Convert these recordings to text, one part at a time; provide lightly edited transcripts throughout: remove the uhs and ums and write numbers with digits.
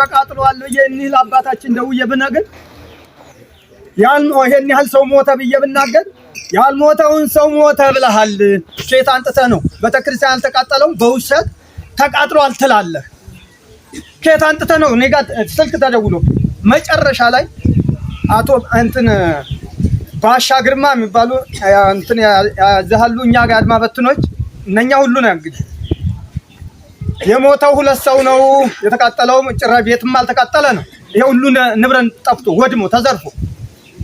ተቃጥሏል የኒል አባታችን ደውዬ ብነግር ያልነው ይሄን ያህል ሰው ሞተ ብዬ ብናገር ያልሞተውን ሰው ሞተ ብለሃል ሼት አንጥተህ ነው በተክርስቲያን ተቃጠለው በውሸት ተቃጥሏል ትላለህ ሼት አንጥተህ ነው እኔ ጋር ስልክ ተደውሎ መጨረሻ ላይ አቶ እንትን ባሻ ግርማ የሚባሉ እንትን ያዛሉ እኛ ጋር አድማ በትኖች እነኛ ሁሉ ነው እንግዲህ የሞተው ሁለት ሰው ነው የተቃጠለው ጭራ ቤትም አልተቃጠለ ነው ይሄ ሁሉ ንብረት ጠፍቶ ወድሞ ተዘርፎ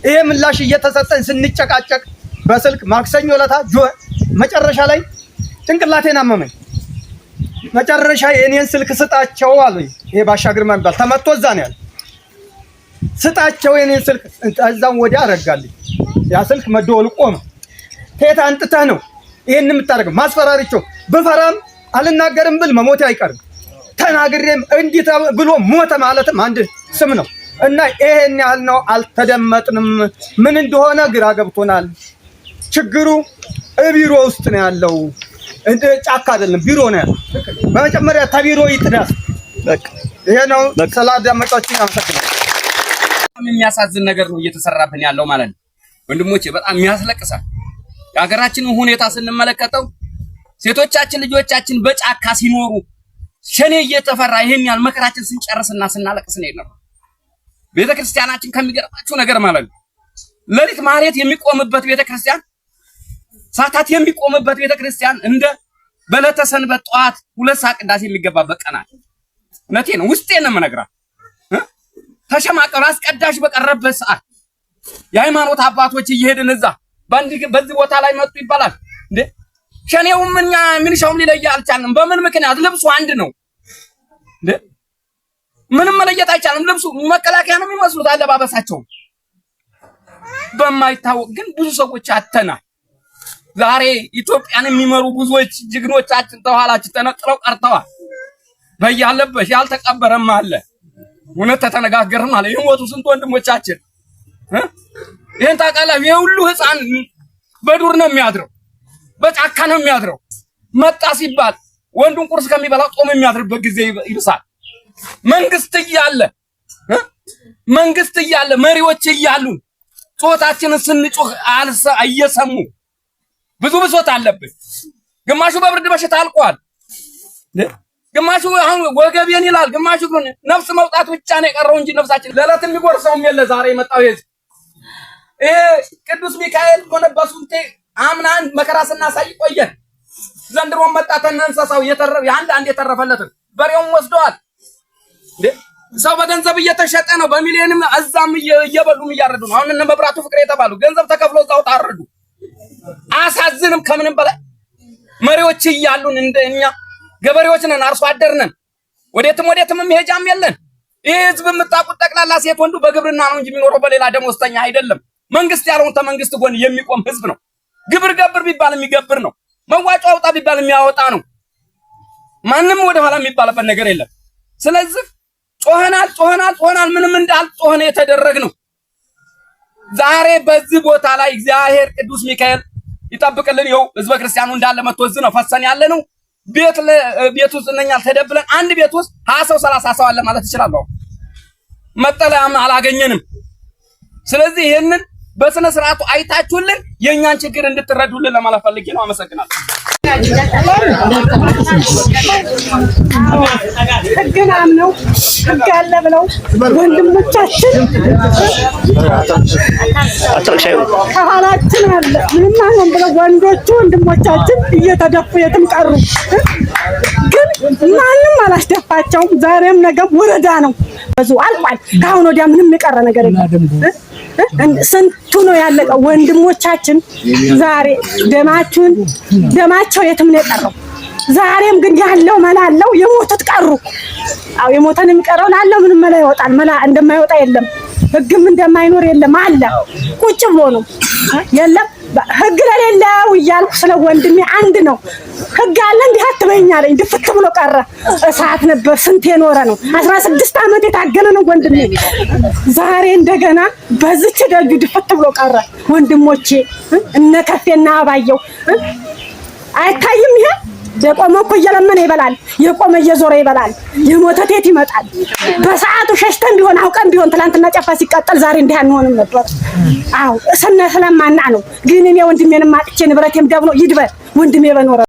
ይሄ ምላሽ እየተሰጠን ስንጨቃጨቅ በስልክ ማክሰኞ ለታ መጨረሻ ላይ ጭንቅላቴን አመመኝ መጨረሻ የኔን ስልክ ስጣቸው አሉኝ ይሄ ባሻ ግርማ የሚባል ተመቶ እዛ ነው ያለ ስጣቸው የኔን ስልክ እዛው ወዲያ አረጋልኝ ያ ስልክ መደወል ቆመ ከየት አንጥተህ ነው ይሄን የምታደርገው ማስፈራሪቸው በፈራም አልናገርም ብል መሞት አይቀርም ተናግሬም እንዲህ ብሎ ሞተ ማለትም አንድ ስም ነው እና ይሄን ያህል ነው አልተደመጥንም ምን እንደሆነ ግራ ገብቶናል ችግሩ ቢሮ ውስጥ ነው ያለው እንደ ጫካ አይደለም ቢሮ ነው ያለው በመጀመሪያ ተቢሮ ይጥዳስ በቃ ይሄ ነው ስላዳመጣችሁኝ አመሰግናለሁ የሚያሳዝን ነገር ነው እየተሰራብን ያለው ማለት ነው ወንድሞቼ በጣም የሚያስለቅሳል የሀገራችንን ሁኔታ ስንመለከተው ሴቶቻችን ልጆቻችን በጫካ ሲኖሩ ሸኔ እየተፈራ ይሄን ያል መከራችን ስንጨርስና ስናለቅስ ነው ቤተክርስቲያናችን ከሚገርማችሁ ነገር ማለት ነው ለሊት ማህሌት የሚቆምበት ቤተክርስቲያን ሳታት የሚቆምበት ቤተክርስቲያን እንደ በለተ ሰንበት ጧት 2 ሰዓት ቅዳሴ የሚገባበት ቀናት ነቴ ነው ውስጤ ነው መነግራ ተሸማቀሩ አስቀዳሽ በቀረበት ሰዓት የሃይማኖት አባቶች እየሄድን እዛ በዚህ ቦታ ላይ መጡ ይባላል እንዴ ሸኔው ምን ሻውም ሊለይ አልቻልንም በምን ምክንያት ልብሱ አንድ ነው እንዴ ምንም መለየት አይቻልም ልብሱ መከላከያ ነው የሚመስሉት አለባበሳቸው በማይታወቅ ግን ብዙ ሰዎች አተናል ዛሬ ኢትዮጵያን የሚመሩ ብዙዎች ጅግኖቻችን ተኋላችን ተነጥለው ቀርተዋል በያለበሽ ያልተቀበረም አለ እውነት ተተነጋገርን ማለት ይሞቱ ስንት ወንድሞቻችን ይሄን ታውቃለህ የሁሉ ህፃን በዱር ነው የሚያድረው በጫካ ነው የሚያድረው መጣ ሲባል ወንዱን ቁርስ ከሚበላው ጦም የሚያድርበት ጊዜ ይብሳል መንግስት እያለ መሪዎች እያሉ ጾታችንን ስንጮህ እየሰሙ ብዙ ብሶት አለብን ግማሹ በብርድ በሽታ አልቋል ግማሹ አሁን ወገቤን ይላል ግማሹ ግን ነፍስ መውጣት ብቻ ነው የቀረው እንጂ ነፍሳችን ለለት የሚጎርሰው የለ ዛሬ መጣው ይሄ ቅዱስ ሚካኤል ኮነበሱንቴ አምናን መከራ ስናሳይ ቆየን ዘንድሮ መጣተና እንሰሳው አንድ የተረፈለት በሬውን ወስደዋል ሰው በገንዘብ እየተሸጠ ነው በሚሊዮንም አዛም እየበሉም እያረዱ ነው አሁን እነ መብራቱ ፍቅር የተባሉ ገንዘብ ተከፍሎ እዛው ታረዱ አሳዝንም ከምንም በላይ መሪዎች እያሉን እንደኛ ገበሬዎች ነን አርሶ አደር ነን ወዴትም መሄጃም የለን ይሄ ህዝብ የምታውቁት ጠቅላላ ሴት ወንዱ በግብርና ነው እንጂ የሚኖረው በሌላ ደሞዝተኛ አይደለም መንግስት ያለውን ተመንግስት ጎን የሚቆም ህዝብ ነው ግብር ገብር ቢባል የሚገብር ነው መዋጮ አውጣ ቢባል የሚያወጣ ነው ማንንም ወደ ኋላ የሚባልበት ነገር የለም ስለዚህ ጮህናል ምንም እንዳልጮህነ የተደረግነው ዛሬ በዚህ ቦታ ላይ እግዚአብሔር ቅዱስ ሚካኤል ይጠብቅልን ይው ህዝበ ክርስቲያኑ እንዳለ መጥቶዝ ነው ፈሰን ያለ ነው ቤት ውስጥ እነኛ ተደብለን አንድ ቤት ውስጥ 20 ሰው 30 ሰው አለ ማለት ይችላል መጠለያም አላገኘንም ስለዚህ ይሄንን በስነ ስርዓቱ አይታችሁልን የኛን ችግር እንድትረዱልን ለማለት ፈልጌ ነው አመሰግናለሁ ህግናም ነው ህግ አለ ብለው ወንድሞቻችን ከኋላችን አለ ምንም አይሆን ብለው ወንዶቹ ወንድሞቻችን እየተደፉ የትም ቀሩ ግን ማንም አላስደፋቸውም ዛሬም ነገም ወረዳ ነው ብዙ አልቋል ካሁን ወዲያ ምንም የቀረ ነገር የለም ስንቱ ነው ያለቀው ወንድሞቻችን ዛሬ ደማቸው የትም ነው የቀረው ዛሬም ግን ያለው መላለው የሞቱት ቀሩ አው የሞተን የሚቀረው አለ ምንም መላ ይወጣል መላ እንደማይወጣ የለም ህግም እንደማይኖር የለም አለ ቁጭ ብሎ ነው የለም ህግ ለሌለው ይያልኩ ስለ ወንድሜ አንድ ነው ህግ አለ እንዲህ አትበኛለኝ ድፍት ብሎ ቀረ እሳት ነበር ስንት የኖረ ነው 16 አመት የታገለ ነው ወንድሜ ዛሬ እንደገና በዚች ደጁ ድፍት ብሎ ቀረ ወንድሞቼ እነ ከፌና አባየው አይታይም ይሄ የቆመ እኮ እየለመነ ይበላል፣ የቆመ እየዞረ ይበላል። የሞተ ቴት ይመጣል። በሰዓቱ ሸሽተን ቢሆን አውቀን ቢሆን ትላንትና ጨፋ ሲቃጠል ዛሬ እንዲህ አንሆንም ነበር። አዎ ስለማና ነው። ግን እኔ ወንድሜንም አጥቼ ንብረቴም ደብሎ ይድበር ወንድሜ በኖረ